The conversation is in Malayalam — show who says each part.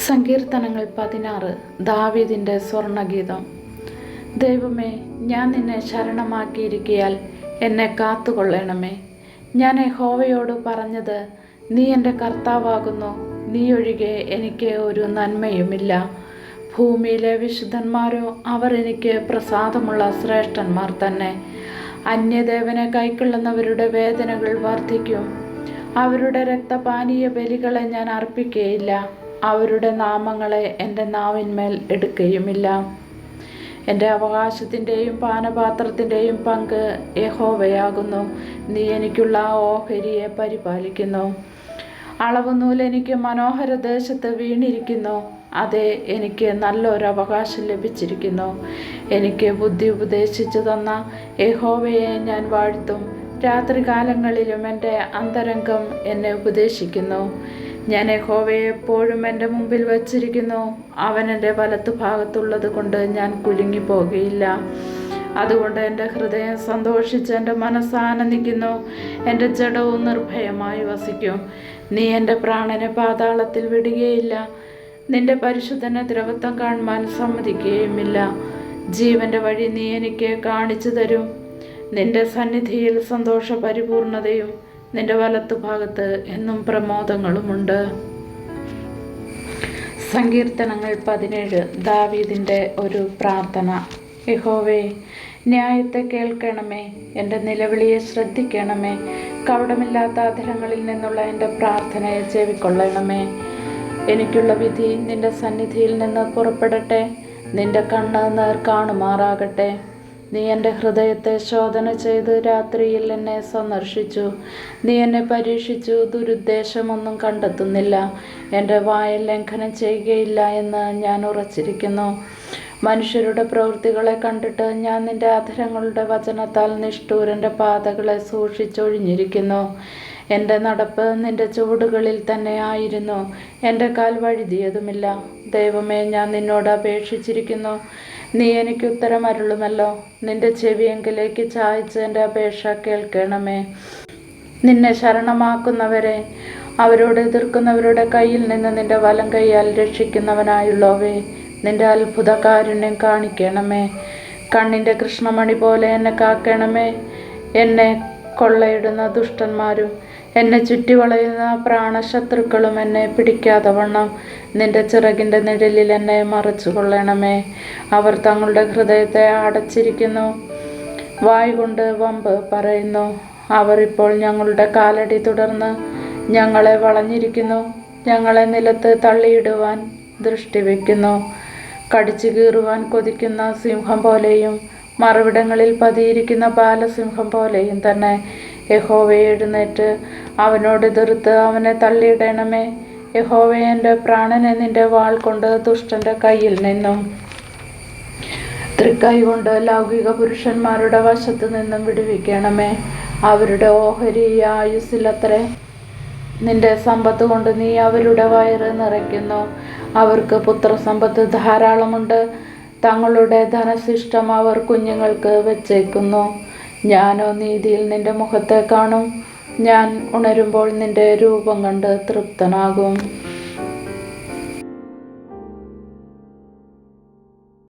Speaker 1: സങ്കീർത്തനങ്ങൾ 16. ദാവീദിൻ്റെ സ്വർണഗീതം. ദൈവമേ, ഞാൻ നിന്നെ ശരണമാക്കിയിരിക്കയാൽ എന്നെ കാത്തുകൊള്ളണമേ. ഞാൻ യഹോവയോട് പറഞ്ഞത്, നീ എൻ്റെ കർത്താവാകുന്നു, നീ ഒഴികെ എനിക്ക് ഒരു നന്മയുമില്ല. ഭൂമിയിലെ വിശുദ്ധന്മാരോ, അവർ എനിക്ക് പ്രസാദമുള്ള ശ്രേഷ്ഠന്മാർ തന്നെ. അന്യദേവനെ കൈക്കൊള്ളുന്നവരുടെ വേദനകൾ വർദ്ധിക്കും. അവരുടെ രക്തപാനീയ ബലികളെ ഞാൻ അർപ്പിക്കുകയില്ല. അവരുടെ നാമങ്ങളെ എൻ്റെ നാവിന്മേൽ എടുക്കുകയുമില്ല. എൻ്റെ അവകാശത്തിൻ്റെയും പാനപാത്രത്തിൻ്റെയും പങ്ക് യഹോവയാകുന്നു. നീ എനിക്കുള്ള ഓഹരിയെ പരിപാലിക്കുന്നു. അളവുനൂൽ എനിക്ക് മനോഹര ദേശത്ത് വീണിരിക്കുന്നു. അതെ, എനിക്ക് നല്ലൊരു അവകാശം ലഭിച്ചിരിക്കുന്നു. എനിക്ക് ബുദ്ധി ഉപദേശിച്ചു തന്ന യഹോവയെ ഞാൻ വാഴ്ത്തും. രാത്രികാലങ്ങളിലും എൻ്റെ അന്തരംഗം എന്നെ ഉപദേശിക്കുന്നു. ഞാൻ യഹോവയെ എപ്പോഴും എൻ്റെ മുമ്പിൽ വച്ചിരിക്കുന്നു. അവൻ എൻ്റെ വലത്തുഭാഗത്തുള്ളത് കൊണ്ട് ഞാൻ കുലുങ്ങിപ്പോകുകയില്ല. അതുകൊണ്ട് എൻ്റെ ഹൃദയം സന്തോഷിച്ച് എൻ്റെ മനസ്സ് ആനന്ദിക്കുന്നു. എൻ്റെ ജഡവും നിർഭയമായി വസിക്കും. നീ എൻ്റെ പ്രാണനെ പാതാളത്തിൽ വിടുകയില്ല. നിന്റെ പരിശുദ്ധനെ ദ്രവത്വം കാണുവാൻ സമ്മതിക്കുകയുമില്ല. ജീവൻ്റെ വഴി നീ എനിക്ക് കാണിച്ചു തരും. നിന്റെ സന്നിധിയിൽ സന്തോഷ പരിപൂർണതയും നിന്റെ വലത്തുഭാഗത്ത് എന്നും പ്രമോദങ്ങളുമുണ്ട്. സങ്കീർത്തനങ്ങൾ 17. ദാവീദിൻ്റെ ഒരു പ്രാർത്ഥന. യഹോവേ, ന്യായത്തെ കേൾക്കണമേ, എൻ്റെ നിലവിളിയെ ശ്രദ്ധിക്കണമേ. കപടമില്ലാത്ത അധരങ്ങളിൽ നിന്നുള്ള എൻ്റെ പ്രാർത്ഥനയെ ചെവിക്കൊള്ളണമേ. എനിക്കുള്ള വിധി നിന്റെ സന്നിധിയിൽ നിന്ന് പുറപ്പെടട്ടെ. നിന്റെ കണ്ണ് നേർ കാണുമാറാകട്ടെ. നീ എൻ്റെ ഹൃദയത്തെ ശോധന ചെയ്ത് രാത്രിയിൽ എന്നെ സന്ദർശിച്ചു. നീ എന്നെ പരീക്ഷിച്ചു, ദുരുദ്ദേശമൊന്നും കണ്ടെത്തുന്നില്ല. എൻ്റെ വായിൽ ലംഘനം ചെയ്യുകയില്ല എന്ന് ഞാൻ ഉറച്ചിരിക്കുന്നു. മനുഷ്യരുടെ പ്രവൃത്തികളെ കണ്ടിട്ട് ഞാൻ നിന്റെ അധരങ്ങളുടെ വചനത്താൽ നിഷ്ഠൂരൻ്റെ പാതകളെ സൂക്ഷിച്ചൊഴിഞ്ഞിരിക്കുന്നു. എൻ്റെ നടപ്പ് നിന്റെ ചുവടുകളിൽ തന്നെ ആയിരുന്നു. എൻ്റെ കാൽ വഴുതിയതുമില്ല. ദൈവമേ, ഞാൻ നിന്നോട് അപേക്ഷിച്ചിരിക്കുന്നു. നീ എനിക്ക് ഉത്തരം അരുളുമല്ലോ. നിന്റെ ചെവിയെങ്കിലേക്ക് ചായ്ച്ച് എൻ്റെ അപേക്ഷ കേൾക്കണമേ. നിന്നെ ശരണമാക്കുന്നവരെ, അവരോട് എതിർക്കുന്നവരുടെ കയ്യിൽ നിന്ന് നിന്റെ വലം കൈയാൽ രക്ഷിക്കുന്നവനായുള്ളവേ, നിന്റെ അത്ഭുത കാരുണ്യം കാണിക്കണമേ. കണ്ണിൻ്റെ കൃഷ്ണമണി പോലെ എന്നെ കാക്കണമേ. എന്നെ കൊള്ളയിടുന്ന ദുഷ്ടന്മാരും എന്നെ ചുറ്റിവളയുന്ന പ്രാണശത്രുക്കളും എന്നെ പിടിക്കാതെ വണ്ണം നിന്റെ ചിറകിൻ്റെ നിഴലിൽ എന്നെ മറച്ചു കൊള്ളണമേ. അവർ തങ്ങളുടെ ഹൃദയത്തെ അടച്ചിരിക്കുന്നു, വായ് കൊണ്ട് വമ്പ് പറയുന്നു. അവർ ഇപ്പോൾ ഞങ്ങളുടെ കാലടി തുടർന്ന് ഞങ്ങളെ വളഞ്ഞിരിക്കുന്നു. ഞങ്ങളെ നിലത്ത് തള്ളിയിടുവാൻ ദൃഷ്ടി വയ്ക്കുന്നു. കടിച്ചു കീറുവാൻ കൊതിക്കുന്ന സിംഹം പോലെയും മറുവിടങ്ങളിൽ പതിയിരിക്കുന്ന ബാലസിംഹം പോലെയും തന്നെ. യഹോവയെ, എഴുന്നേറ്റ് അവനോട് എതിർത്ത് അവനെ തള്ളിയിടണമേ. യഹോവയെ, എൻ്റെ പ്രാണനെ നിന്റെ വാൾ കൊണ്ട് ദുഷ്ടൻ്റെ കയ്യിൽ നിന്നും തൃക്കൈ കൊണ്ട് ലൗകിക പുരുഷന്മാരുടെ വശത്തു നിന്നും വിടുവിക്കണമേ. അവരുടെ ഓഹരി ആയുസ്സിലത്രേ. നിന്റെ സമ്പത്ത് കൊണ്ട് നീ അവരുടെ വയറ് നിറയ്ക്കുന്നു. അവർക്ക് പുത്രസമ്പത്ത് ധാരാളമുണ്ട്. തങ്ങളുടെ ധനശിഷ്ടം അവർ കുഞ്ഞുങ്ങൾക്ക് വെച്ചേക്കുന്നു. ഞാനോ നീതിയിൽ നിന്റെ മുഖത്തെ കാണും. ഞാൻ ഉണരുമ്പോൾ നിന്റെ രൂപം കണ്ട് തൃപ്തനാകും.